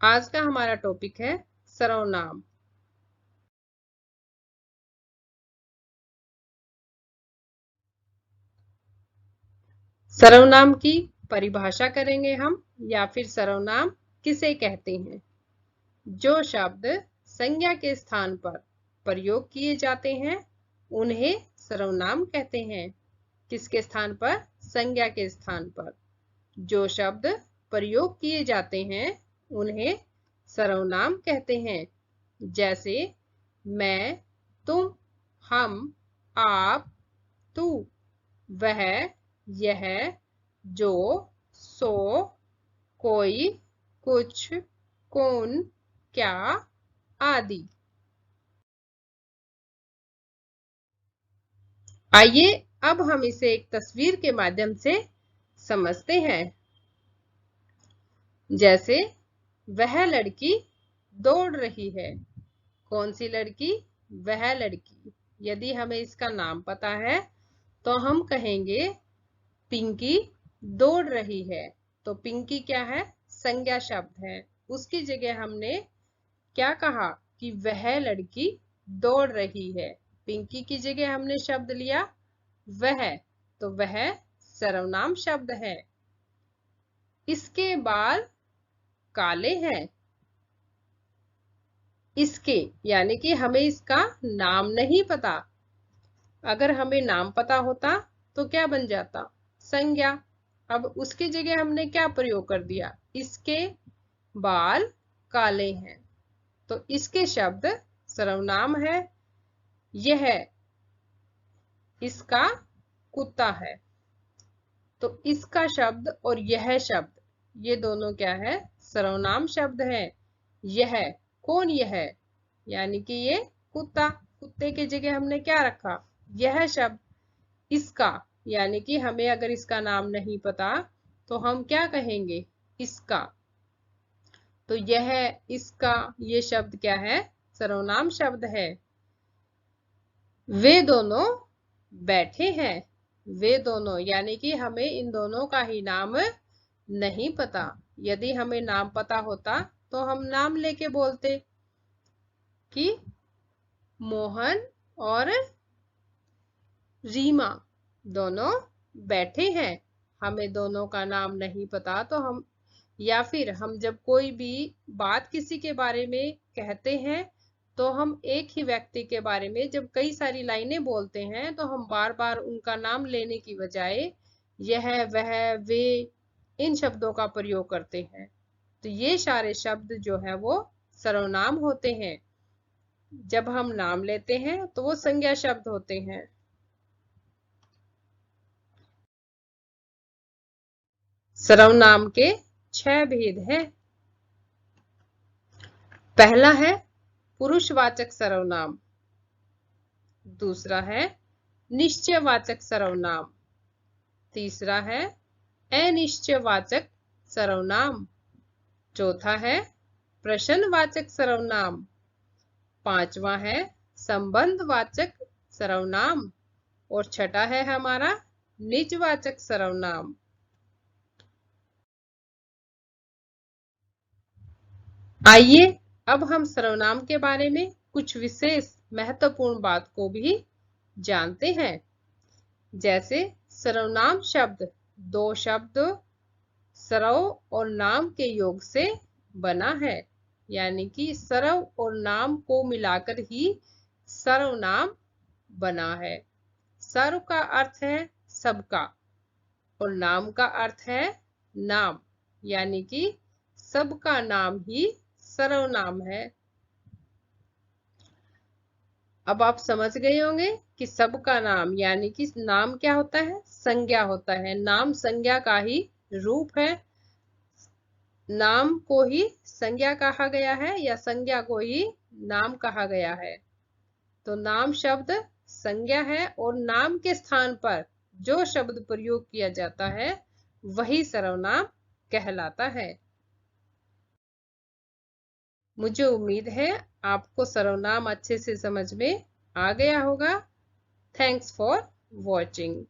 आज का हमारा टॉपिक है सर्वनाम। सर्वनाम की परिभाषा करेंगे हम, या फिर सर्वनाम किसे कहते हैं। जो शब्द संज्ञा के स्थान पर प्रयोग किए जाते हैं उन्हें सर्वनाम कहते हैं। किसके स्थान पर? संज्ञा के स्थान पर जो शब्द प्रयोग किए जाते हैं उन्हें सर्वनाम कहते हैं। जैसे मैं, तुम, हम, आप, तू, वह, यह, जो, सो, कोई, कुछ, कौन, क्या आदि। आइए अब हम इसे एक तस्वीर के माध्यम से समझते हैं। जैसे वह लड़की दौड़ रही है। कौन सी लड़की? वह लड़की। यदि हमें इसका नाम पता है तो हम कहेंगे पिंकी दौड़ रही है। तो पिंकी क्या है? संज्ञा शब्द है। उसकी जगह हमने क्या कहा कि वह लड़की दौड़ रही है। पिंकी की जगह हमने शब्द लिया वह, तो वह सर्वनाम शब्द है। इसके बाल काले हैं। इसके यानी कि हमें इसका नाम नहीं पता। अगर हमें नाम पता होता तो क्या बन जाता? संज्ञा। अब उसकी जगह हमने क्या प्रयोग कर दिया? इसके बाल काले हैं, तो इसके शब्द सर्वनाम है। यह इसका कुत्ता है, तो इसका शब्द और यह शब्द ये दोनों क्या है? सर्वनाम शब्द है। यह कौन? यह यानी कि ये कुत्ता। कुत्ते की जगह हमने क्या रखा? यह शब्द। इसका यानी कि हमें अगर इसका नाम नहीं पता तो हम क्या कहेंगे? इसका। तो यह, इसका, ये शब्द क्या है? सर्वनाम शब्द है। वे दोनों बैठे हैं। वे दोनों यानी कि हमें इन दोनों का ही नाम नहीं पता। यदि हमें नाम पता होता तो हम नाम लेके बोलते कि मोहन और रीमा दोनों बैठे हैं। हमें दोनों का नाम नहीं पता तो हम, या फिर हम जब कोई भी बात किसी के बारे में कहते हैं तो हम एक ही व्यक्ति के बारे में जब कई सारी लाइनें बोलते हैं तो हम बार बार उनका नाम लेने की बजाय यह, वह, वे इन शब्दों का प्रयोग करते हैं। तो ये सारे शब्द जो है वो सर्वनाम होते हैं। जब हम नाम लेते हैं तो वो संज्ञा शब्द होते हैं। सर्वनाम के 6 भेद हैं। पहला है पुरुषवाचक सर्वनाम। दूसरा है निश्चयवाचक सर्वनाम। तीसरा है अनिश्चयवाचक सर्वनाम। चौथा है प्रश्नवाचक सर्वनाम। पांचवा है संबंधवाचक सर्वनाम। और छठा है हमारा निजवाचक सर्वनाम। आइए अब हम सर्वनाम के बारे में कुछ विशेष महत्वपूर्ण बात को भी जानते हैं। जैसे सर्वनाम शब्द दो शब्द सर्व और नाम के योग से बना है, यानी कि सर्व और नाम को मिलाकर ही सर्वनाम बना है। सर्व का अर्थ है सबका और नाम का अर्थ है नाम, यानी कि सबका नाम ही सर्वनाम है। अब आप समझ गए होंगे कि सबका नाम यानी कि नाम क्या होता है? संज्ञा होता है। नाम संज्ञा का ही रूप है। नाम को ही संज्ञा कहा गया है या संज्ञा को ही नाम कहा गया है। तो नाम शब्द संज्ञा है और नाम के स्थान पर जो शब्द प्रयोग किया जाता है वही सर्वनाम कहलाता है। मुझे उम्मीद है आपको सर्वनाम अच्छे से समझ में आ गया होगा। Thanks for watching.